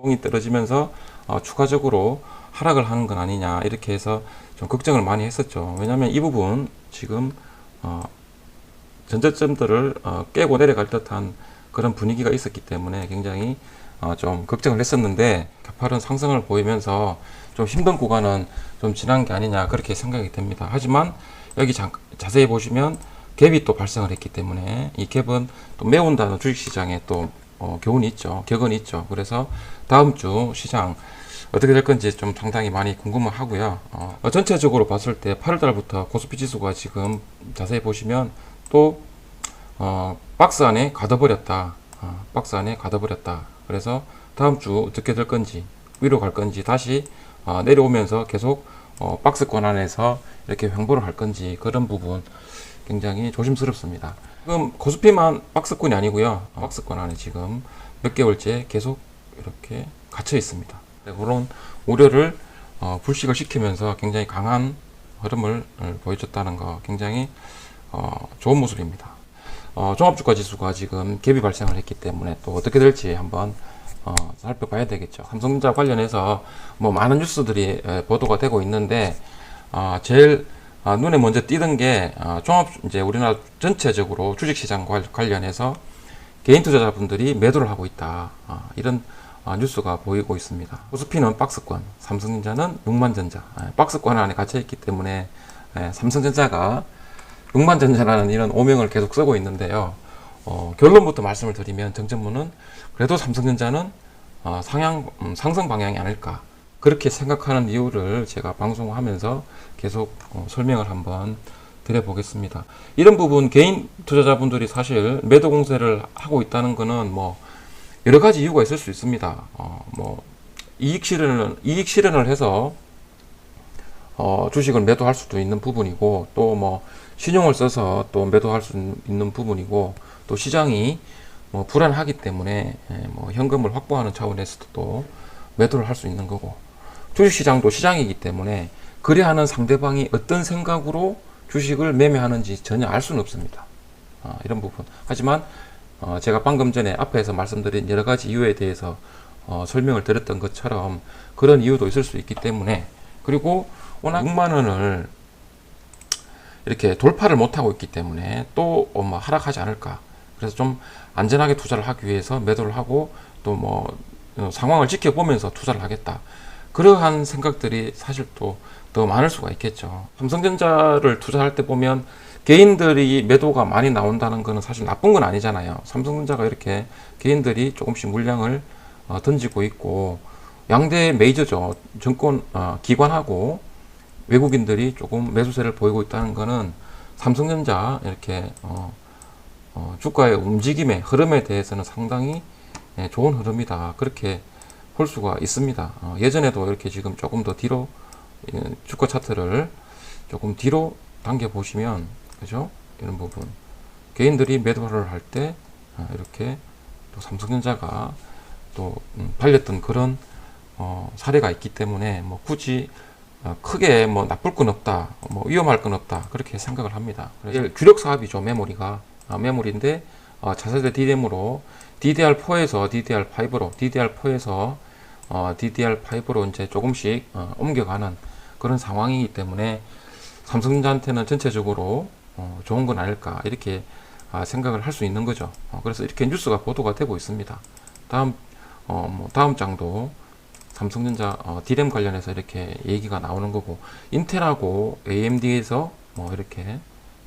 이 떨어지면서 추가적으로 하락을 하는 건 아니냐 이렇게 해서 좀 걱정을 많이 했었죠. 왜냐하면 이 부분 지금 전저점들을 깨고 내려갈 듯한 그런 분위기가 있었기 때문에 굉장히 좀 걱정을 했었는데 가파른 상승을 보이면서 좀 힘든 구간은 좀 지난 게 아니냐 그렇게 생각이 됩니다. 하지만 여기 자세히 보시면 갭이 또 발생을 했기 때문에 이 갭은 또 메운다는 주식시장에 또 교훈이 있죠. 격언이 있죠. 그래서 다음 주 시장 어떻게 될 건지 좀 상당히 많이 궁금하고요. 전체적으로 봤을 때 8월달부터 코스피 지수가 지금 자세히 보시면 또 박스 안에 가둬버렸다. 박스 안에 가둬버렸다. 그래서 다음 주 어떻게 될 건지 위로 갈 건지 다시 내려오면서 계속 박스권 안에서 이렇게 횡보를 할 건지 그런 부분 굉장히 조심스럽습니다. 지금 코스피만 박스권이 아니고요. 박스권 안에 지금 몇 개월째 계속 이렇게 갇혀 있습니다. 그런 우려를 불식을 시키면서 굉장히 강한 흐름을 보여줬다는 거 굉장히 좋은 모습입니다. 종합주가 지수가 지금 갭이 발생을 했기 때문에 또 어떻게 될지 한번 살펴봐야 되겠죠. 삼성전자 관련해서 뭐 많은 뉴스들이 보도가 되고 있는데 제일 눈에 먼저 띄던 게 이제 우리나라 전체적으로 주식시장 관련해서 개인 투자자분들이 매도를 하고 있다. 이런 뉴스가 보이고 있습니다. 코스피는 박스권, 삼성전자는 육만전자. 박스권 안에 갇혀 있기 때문에 삼성전자가 육만전자라는 이런 오명을 계속 쓰고 있는데요. 결론부터 말씀을 드리면 정전무는 그래도 삼성전자는 상승 방향이 아닐까 그렇게 생각하는 이유를 제가 방송하면서 계속 설명을 한번 드려보겠습니다. 이런 부분 개인 투자자분들이 사실 매도 공세를 하고 있다는 것은 뭐 여러 가지 이유가 있을 수 있습니다. 뭐 이익 실현을 해서 주식을 매도할 수도 있는 부분이고 또 뭐 신용을 써서 또 매도할 수 있는 부분이고 또 시장이 뭐 불안하기 때문에 뭐 현금을 확보하는 차원에서도 또 매도를 할 수 있는 거고 주식시장도 시장이기 때문에 거래하는 상대방이 어떤 생각으로 주식을 매매하는지 전혀 알 수는 없습니다. 이런 부분. 하지만 제가 방금 전에 앞에서 말씀드린 여러 가지 이유에 대해서 설명을 드렸던 것처럼 그런 이유도 있을 수 있기 때문에 그리고 워낙 6만 원을 이렇게 돌파를 못하고 있기 때문에 또 하락하지 않을까. 그래서 좀 안전하게 투자를 하기 위해서 매도를 하고 또 뭐 상황을 지켜보면서 투자를 하겠다. 그러한 생각들이 사실 또 더 많을 수가 있겠죠. 삼성전자를 투자할 때 보면 개인들이 매도가 많이 나온다는 것은 사실 나쁜 건 아니잖아요. 삼성전자가 이렇게 개인들이 조금씩 물량을 던지고 있고 양대 메이저죠. 정권 기관하고 외국인들이 조금 매수세를 보이고 있다는 것은 삼성전자 이렇게 주가의 움직임의 흐름에 대해서는 상당히 좋은 흐름이다. 그렇게 볼 수가 있습니다. 예전에도 이렇게 지금 조금 더 뒤로 주가 차트를 조금 뒤로 당겨 보시면 그죠? 이런 부분 개인들이 매도를 할 때 이렇게 또 삼성전자가 또 팔렸던 그런 사례가 있기 때문에 뭐 굳이 크게 뭐 나쁠 건 없다, 뭐 위험할 건 없다 그렇게 생각을 합니다. 그래서 주력 사업이죠. 메모리인데 차세대 DRAM으로 DDR4에서 DDR5로 DDR5로 이제 조금씩 옮겨가는 그런 상황이기 때문에 삼성전자한테는 전체적으로 좋은 건 아닐까 이렇게 생각을 할 수 있는 거죠. 그래서 이렇게 뉴스가 보도가 되고 있습니다. 다음 장도 삼성전자 DRAM 관련해서 이렇게 얘기가 나오는 거고 인텔하고 AMD에서 뭐 이렇게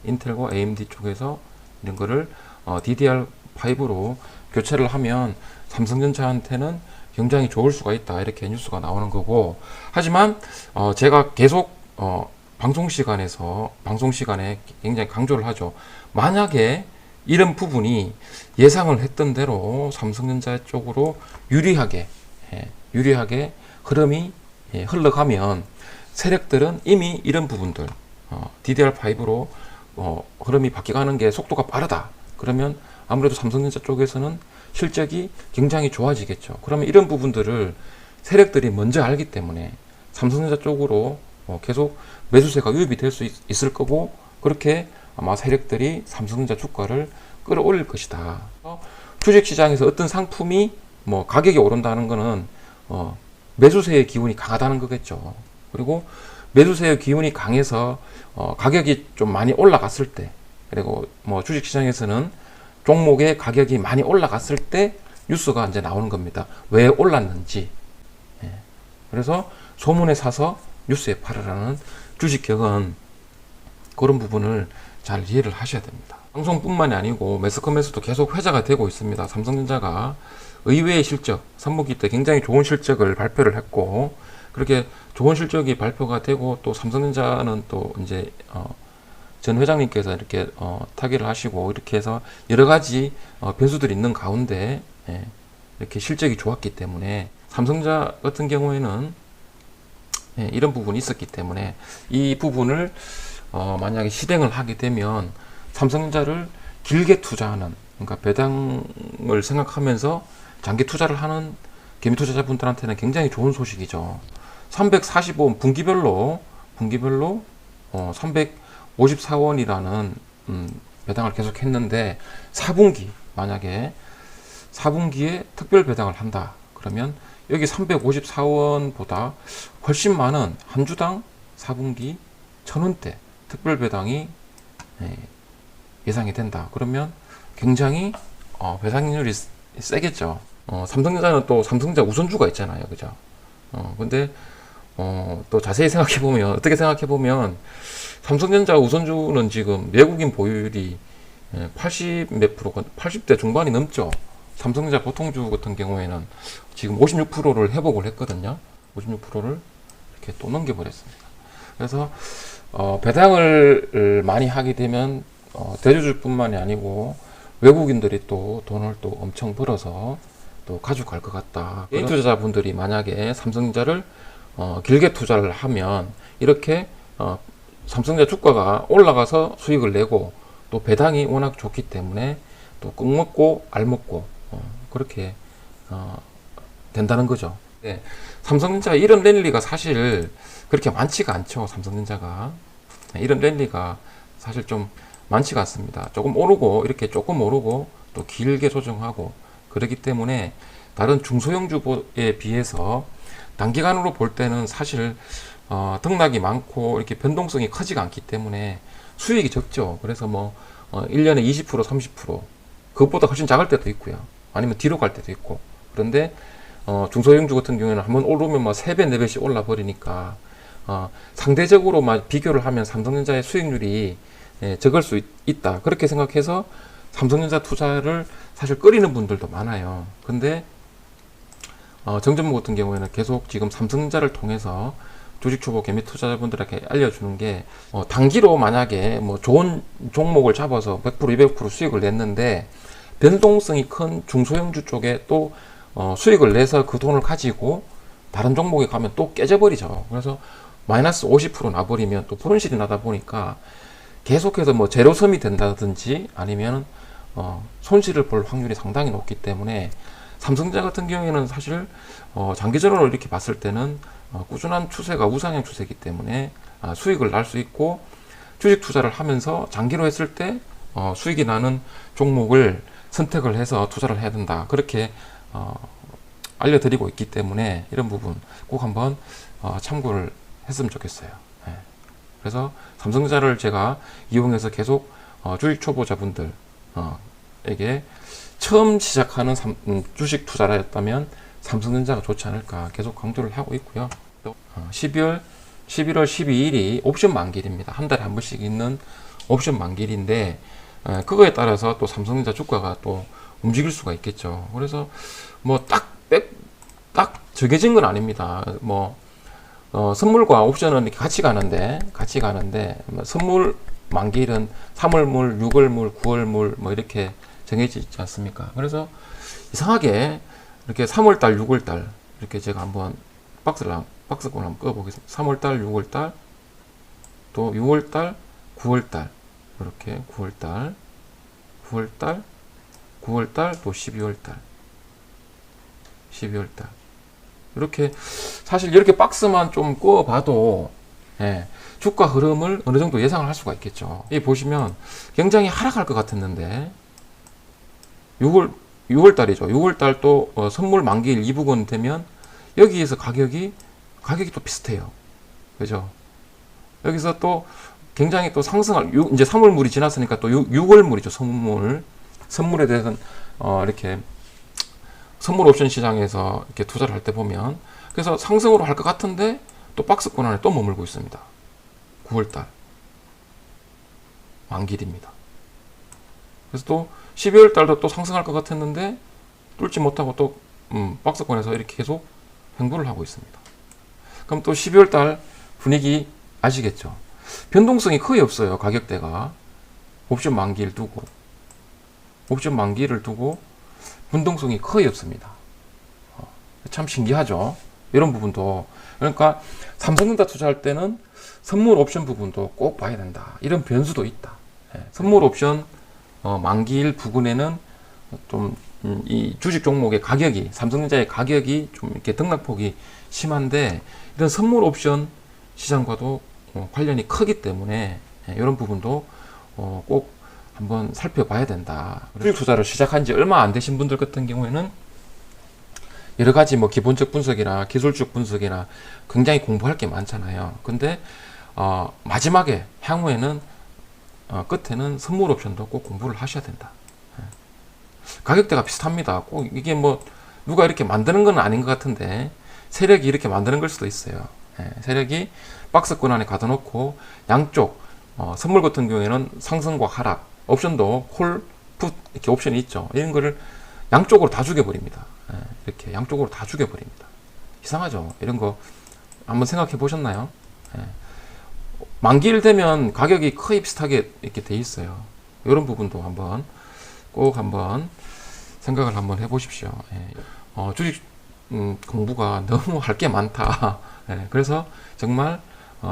인텔과 AMD 쪽에서 이런 거를 DDR5로 교체를 하면 삼성전자한테는 굉장히 좋을 수가 있다 이렇게 뉴스가 나오는 거고 하지만 제가 계속 방송 시간에 굉장히 강조를 하죠. 만약에 이런 부분이 예상을 했던 대로 삼성전자 쪽으로 유리하게 흐름이 흘러가면 세력들은 이미 이런 부분들 DDR5로 흐름이 바뀌어가는 게 속도가 빠르다. 그러면 아무래도 삼성전자 쪽에서는 실적이 굉장히 좋아지겠죠. 그러면 이런 부분들을 세력들이 먼저 알기 때문에 삼성전자 쪽으로 계속 매수세가 유입이 될 수 있을 거고 그렇게 아마 세력들이 삼성전자 주가를 끌어올릴 것이다. 주식시장에서 어떤 상품이 뭐 가격이 오른다는 것은 매수세의 기운이 강하다는 거겠죠. 그리고 매수세의 기운이 강해서 가격이 좀 많이 올라갔을 때, 그리고 뭐 주식시장에서는 종목의 가격이 많이 올라갔을 때 뉴스가 이제 나오는 겁니다. 왜 올랐는지. 예. 그래서 소문에 사서 뉴스에 팔으라는 주식격은 그런 부분을 잘 이해를 하셔야 됩니다. 방송뿐만이 아니고 매스컴에서도 계속 회자가 되고 있습니다. 삼성전자가 의외의 실적, 3분기 때 굉장히 좋은 실적을 발표를 했고, 그렇게 좋은 실적이 발표가 되고, 또 삼성전자는 또 이제 전 회장님께서 이렇게 타결을 하시고, 이렇게 해서 여러 가지 변수들이 있는 가운데 이렇게 실적이 좋았기 때문에, 삼성전자 같은 경우에는 이런 부분이 있었기 때문에 이 부분을 만약에 실행을 하게 되면 삼성전자를 길게 투자하는, 그러니까 배당을 생각하면서 장기 투자를 하는 개미 투자자분들한테는 굉장히 좋은 소식이죠. 345원 분기별로 354원이라는 배당을 계속 했는데, 4분기 만약에 4분기에 특별 배당을 한다 그러면 여기 354원보다 훨씬 많은 한 주당 4분기 1,000원대 특별 배당이 예상이 된다. 그러면 굉장히 배당률이 세겠죠. 삼성전자는 또 삼성전자 우선주가 있잖아요. 그죠? 근데 또 자세히 생각해 보면, 어떻게 생각해 보면 삼성전자 우선주는 지금 외국인 보유율이 80 몇 프로가 80대 중반이 넘죠. 삼성전자 보통주 같은 경우에는 지금 56%를 회복을 했거든요. 56%를 이렇게 또 넘겨버렸습니다. 그래서 배당을 많이 하게 되면 대주주뿐만이 아니고 외국인들이 또 돈을 또 엄청 벌어서 또 가져갈 것 같다. 개인 투자자분들이 만약에 삼성전자를 길게 투자를 하면 이렇게 삼성전자 주가가 올라가서 수익을 내고, 또 배당이 워낙 좋기 때문에 또 꿀 먹고 알 먹고 그렇게 된다는 거죠. 네. 삼성전자 이런 랠리가 사실 그렇게 많지가 않죠. 삼성전자가 이런 랠리가 사실 좀 많지가 않습니다. 조금 오르고 이렇게 조금 오르고 또 길게 조정하고 그렇기 때문에 다른 중소형주에 비해서 단기간으로 볼 때는 사실 등락이 많고 이렇게 변동성이 크지가 않기 때문에 수익이 적죠. 그래서 뭐 1년에 20% 30% 그것보다 훨씬 작을 때도 있고요. 아니면 뒤로 갈 때도 있고. 그런데 중소형주 같은 경우에는 한번 오르면 막 3배 4배씩 올라 버리니까 상대적으로 막 비교를 하면 삼성전자의 수익률이 적을 수 있다. 그렇게 생각해서 삼성전자 투자를 사실 꺼리는 분들도 많아요. 근데 정전무 같은 경우에는 계속 지금 삼성전자를 통해서 주식 초보 개미 투자자분들에게 알려주는 게, 단기로 만약에 뭐 좋은 종목을 잡아서 100% 200% 수익을 냈는데 변동성이 큰 중소형주 쪽에 또 수익을 내서 그 돈을 가지고 다른 종목에 가면 또 깨져버리죠. 그래서 마이너스 50% 나버리면 또 손실이 나다 보니까 계속해서 뭐 제로섬이 된다든지 아니면 손실을 볼 확률이 상당히 높기 때문에 삼성전자 같은 경우에는 사실 장기적으로 이렇게 봤을 때는 꾸준한 추세가 우상향 추세이기 때문에 수익을 날 수 있고, 주식 투자를 하면서 장기로 했을 때 수익이 나는 종목을 선택을 해서 투자를 해야 된다. 그렇게 알려드리고 있기 때문에 이런 부분 꼭 한번 참고를 했으면 좋겠어요. 네. 그래서 삼성전자를 제가 이용해서 계속 주식 초보자분들에게 처음 시작하는 주식 투자를 했다면 삼성전자가 좋지 않을까 계속 강조를 하고 있고요. 또 11월 12일이 옵션 만기일입니다. 한 달에 한 번씩 있는 옵션 만기일인데 그거에 따라서 또 삼성전자 주가가 또 움직일 수가 있겠죠. 그래서 뭐 딱 정해진 건 아닙니다. 뭐 선물과 옵션은 이렇게 같이 가는데 선물 만기일은 3월물, 6월물, 9월물 뭐 이렇게 정해져 있지 않습니까? 그래서 이상하게 이렇게 3월달, 6월달 이렇게 제가 한번 박스권 한번 꺼보겠습니다. 3월달, 6월달, 또 6월달, 9월달 이렇게 9월달, 또 12월달 이렇게 사실 이렇게 박스만 좀 꺼봐도 주가 흐름을 어느 정도 예상을 할 수가 있겠죠. 이 보시면 굉장히 하락할 것 같았는데 6월달이죠. 6월달 또 선물 만기일 이 부분 되면 여기에서 가격이 또 비슷해요. 그죠? 여기서 또 굉장히 또 상승할, 이제 3월물이 지났으니까 또 6월물이죠. 선물에 대해서는, 이렇게, 선물 옵션 시장에서 이렇게 투자를 할 때 보면, 그래서 상승으로 할 것 같은데, 또 박스권 안에 또 머물고 있습니다. 9월달. 만길입니다. 그래서 또 12월달도 또 상승할 것 같았는데, 뚫지 못하고 또, 박스권에서 이렇게 계속 횡보를 하고 있습니다. 그럼 또 12월달 분위기 아시겠죠? 변동성이 거의 없어요. 가격대가 옵션 만기를 두고 변동성이 거의 없습니다. 참 신기하죠. 이런 부분도, 그러니까 삼성전자 투자할 때는 선물 옵션 부분도 꼭 봐야 된다. 이런 변수도 있다. 선물 옵션 만기일 부근에는 좀 이 주식 종목의 가격이, 삼성전자의 가격이 좀 이렇게 등락폭이 심한데, 이런 선물 옵션 시장과도 관련이 크기 때문에 이런 부분도 꼭 한번 살펴봐야 된다. 주식 투자를 시작한 지 얼마 안 되신 분들 같은 경우에는 여러 가지 뭐 기본적 분석이나 기술적 분석이나 굉장히 공부할 게 많잖아요. 근데 마지막에 향후에는 끝에는 선물 옵션도 꼭 공부를 하셔야 된다. 가격대가 비슷합니다. 꼭 이게 뭐 누가 이렇게 만드는 건 아닌 것 같은데 세력이 이렇게 만드는 걸 수도 있어요. 세력이 박스권 안에 가둬놓고 양쪽 선물 같은 경우에는 상승과 하락, 옵션도 콜, 풋 이렇게 옵션이 있죠. 이런 거를 양쪽으로 다 죽여버립니다. 이렇게 양쪽으로 다 죽여버립니다. 이상하죠? 이런 거 한번 생각해 보셨나요? 만기일 되면 가격이 거의 비슷하게 이렇게 돼 있어요. 이런 부분도 꼭 한번 생각을 한번 해보십시오. 주식 공부가 너무 할 게 많다. 그래서 정말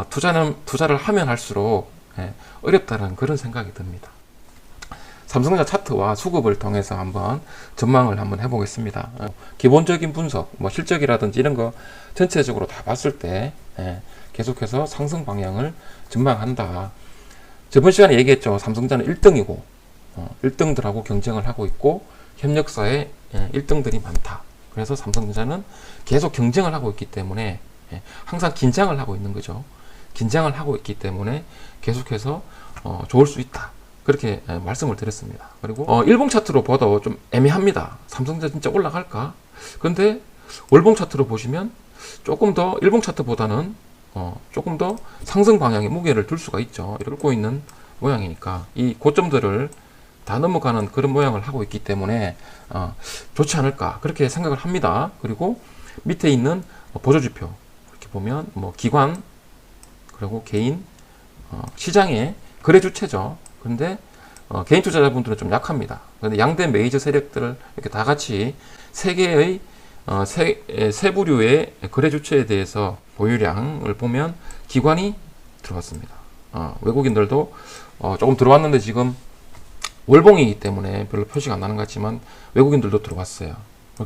투자를 하면 할수록 어렵다는 그런 생각이 듭니다. 삼성전자 차트와 수급을 통해서 한번 전망을 한번 해보겠습니다. 기본적인 분석, 뭐 실적이라든지 이런 거 전체적으로 다 봤을 때 계속해서 상승 방향을 전망한다. 저번 시간에 얘기했죠. 삼성전자는 1등이고 1등들하고 경쟁을 하고 있고 협력사에 1등들이 많다. 그래서 삼성전자는 계속 경쟁을 하고 있기 때문에 항상 긴장을 하고 있는 거죠. 긴장을 하고 있기 때문에 계속해서 좋을 수 있다. 그렇게 말씀을 드렸습니다. 그리고 일봉 차트로 봐도 좀 애매합니다. 삼성전자 진짜 올라갈까? 그런데 월봉 차트로 보시면 조금 더 일봉 차트보다는 조금 더 상승 방향의 무게를 둘 수가 있죠. 이렇게 있는 모양이니까 이 고점들을 다 넘어가는 그런 모양을 하고 있기 때문에 좋지 않을까 그렇게 생각을 합니다. 그리고 밑에 있는 보조지표 이렇게 보면 뭐 기관 그리고 개인 시장의 거래 주체죠. 그런데 개인 투자자분들은 좀 약합니다. 그런데 양대 메이저 세력들 이렇게 다 같이 세 개의 세 부류의 거래 주체에 대해서 보유량을 보면 기관이 들어왔습니다. 외국인들도 조금 들어왔는데 지금 월봉이기 때문에 별로 표시가 안 나는 것 같지만 외국인들도 들어왔어요.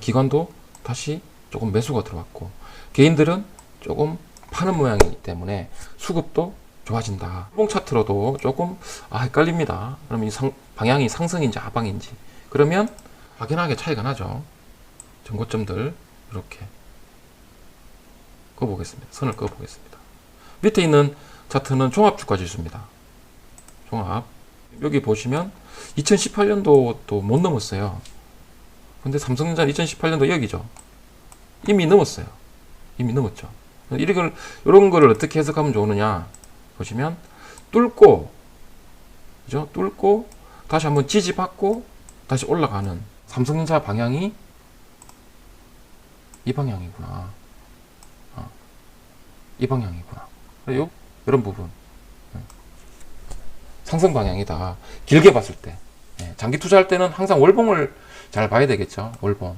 기관도 다시 조금 매수가 들어왔고 개인들은 조금 파는 모양이기 때문에 수급도 좋아진다. 월봉 차트로도 조금 헷갈립니다. 그럼 이 방향이 상승인지 하방인지 그러면 확연하게 차이가 나죠. 전고점들 이렇게 꺼보겠습니다. 선을 꺼보겠습니다. 밑에 있는 차트는 종합주가 지수입니다. 종합 여기 보시면 2018년도도 못 넘었어요. 근데 삼성전자는 2018년도 여기죠. 이미 넘었어요. 이미 넘었죠. 이런 거를 어떻게 해석하면 좋으느냐 보시면 뚫고 그죠? 뚫고 다시 한번 지지받고 다시 올라가는 삼성전자 방향이 이 방향이구나. 이 방향이구나. 이런 부분 상승 방향이다. 길게 봤을 때 장기 투자할 때는 항상 월봉을 잘 봐야 되겠죠. 월봉.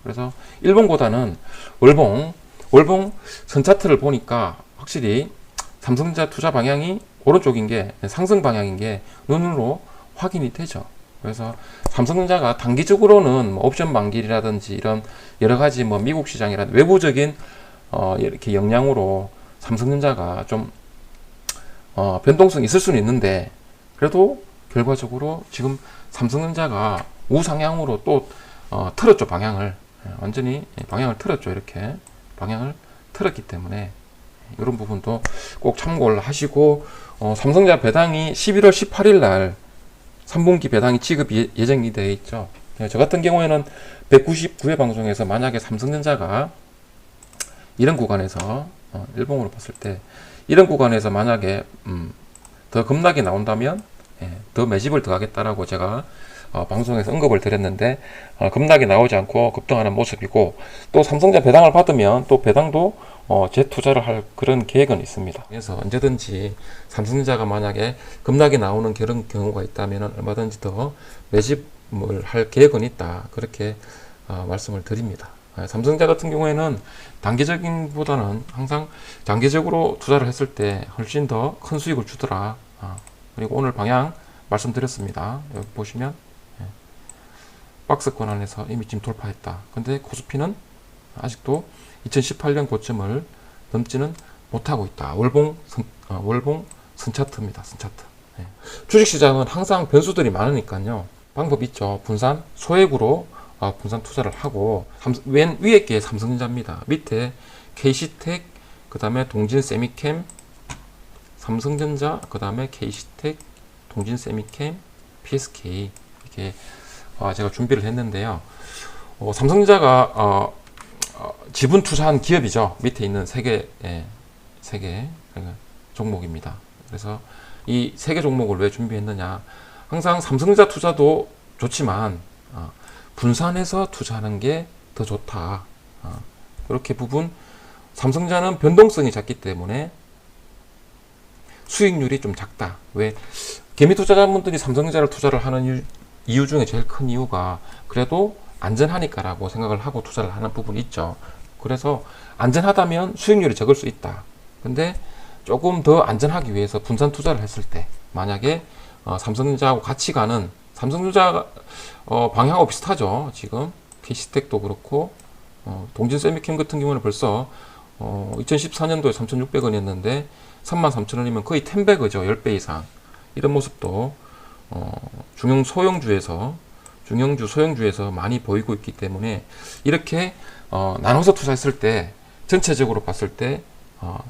그래서 일봉보다는 월봉 선 차트를 보니까 확실히 삼성전자 투자 방향이 오른쪽인 게 상승 방향인 게 눈으로 확인이 되죠. 그래서 삼성전자가 단기적으로는 뭐 옵션 만기라든지 이런 여러 가지 뭐 미국 시장이라든지 외부적인 이렇게 영향으로 삼성전자가 좀 변동성이 있을 수는 있는데 그래도 결과적으로 지금 삼성전자가 우상향으로 또 틀었죠. 방향을 완전히 방향을 틀었죠. 이렇게 방향을 틀었기 때문에 이런 부분도 꼭 참고를 하시고, 삼성전자 배당이 11월 18일 날 3분기 배당이 지급 예정이 되어 있죠. 저 같은 경우에는 199회 방송에서 만약에 삼성전자가 이런 구간에서 일봉으로 봤을 때 이런 구간에서 만약에 더 급락이 나온다면 더 매집을 더 하겠다라고 제가 방송에서 언급을 드렸는데, 급락이 나오지 않고 급등하는 모습이고, 또 삼성전자 배당을 받으면 또 배당도 재투자를 할 그런 계획은 있습니다. 그래서 언제든지 삼성전자가 만약에 급락이 나오는 그런 경우가 있다면 얼마든지 더 매집을 할 계획은 있다, 그렇게 말씀을 드립니다. 삼성전자 같은 경우에는 단기적인 보다는 항상 장기적으로 투자를 했을 때 훨씬 더 큰 수익을 주더라. 그리고 오늘 방향 말씀드렸습니다. 여기 보시면 박스권 안에서 이미 지금 돌파했다. 근데 코스피는 아직도 2018년 고점을 넘지는 못하고 있다. 월봉 선차트입니다. 선차트. 주식시장은 항상 변수들이 많으니까요. 방법이 있죠. 분산, 소액으로 분산 투자를 하고, 맨 위에 게 삼성전자입니다. 밑에 KC텍, 그 다음에 동진세미캠, 삼성전자, 그 다음에 KC텍, 동진세미캠, PSK, 이렇게 제가 준비를 했는데요. 삼성전자가 지분 투자한 기업이죠. 밑에 있는 세 개 종목입니다. 그래서 이 세 개 종목을 왜 준비했느냐? 항상 삼성전자 투자도 좋지만 분산해서 투자하는 게 더 좋다. 이렇게 부분, 삼성전자는 변동성이 작기 때문에 수익률이 좀 작다. 왜? 개미 투자자분들이 삼성전자를 투자를 하는 이유 중에 제일 큰 이유가 그래도 안전하니까라고 생각을 하고 투자를 하는 부분이 있죠. 그래서 안전하다면 수익률이 적을 수 있다. 근데 조금 더 안전하기 위해서 분산 투자를 했을 때, 만약에 삼성전자하고 같이 가는, 삼성전자 방향하고 비슷하죠. 지금 KC텍도 그렇고 동진세미캠 같은 경우는 벌써 2014년도에 3,600원이었는데 33,000원이면 거의 10배그죠. 10배 이상. 이런 모습도 중형주 소형주에서 많이 보이고 있기 때문에, 이렇게 나눠서 투자했을 때 전체적으로 봤을 때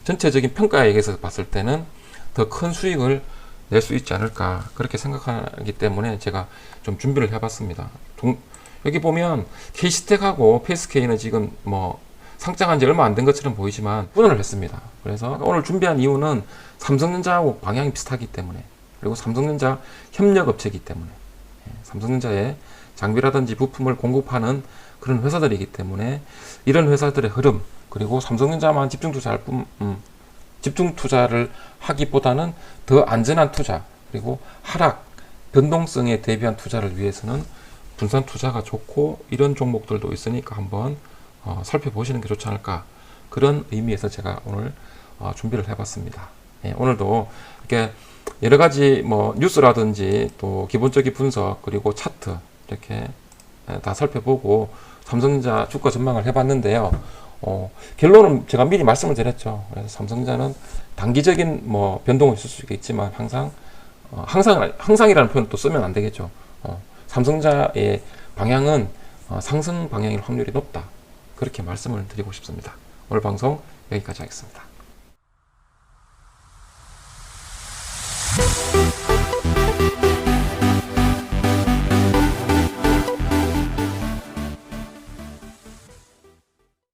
전체적인 평가에 의해서 봤을 때는 더 큰 수익을 낼 수 있지 않을까, 그렇게 생각하기 때문에 제가 좀 준비를 해봤습니다. 여기 보면 KC텍하고 PSK는 지금 뭐 상장한 지 얼마 안 된 것처럼 보이지만 분할을 했습니다. 그래서 오늘 준비한 이유는 삼성전자하고 방향이 비슷하기 때문에, 그리고 삼성전자 협력업체이기 때문에, 삼성전자의 장비라든지 부품을 공급하는 그런 회사들이기 때문에 이런 회사들의 흐름, 그리고 삼성전자만 집중 투자를 하기보다는 더 안전한 투자, 그리고 하락, 변동성에 대비한 투자를 위해서는 분산 투자가 좋고, 이런 종목들도 있으니까 한번 살펴보시는 게 좋지 않을까, 그런 의미에서 제가 오늘 준비를 해봤습니다. 오늘도 이렇게 여러 가지 뭐 뉴스라든지 또 기본적인 분석, 그리고 차트 이렇게 다 살펴보고 삼성전자 주가 전망을 해봤는데요. 결론은 제가 미리 말씀을 드렸죠. 그래서 삼성전자는 단기적인 뭐 변동은 있을 수 있겠지만 항상이라는 표현 또 쓰면 안 되겠죠. 삼성전자의 방향은 상승 방향일 확률이 높다. 그렇게 말씀을 드리고 싶습니다. 오늘 방송 여기까지 하겠습니다.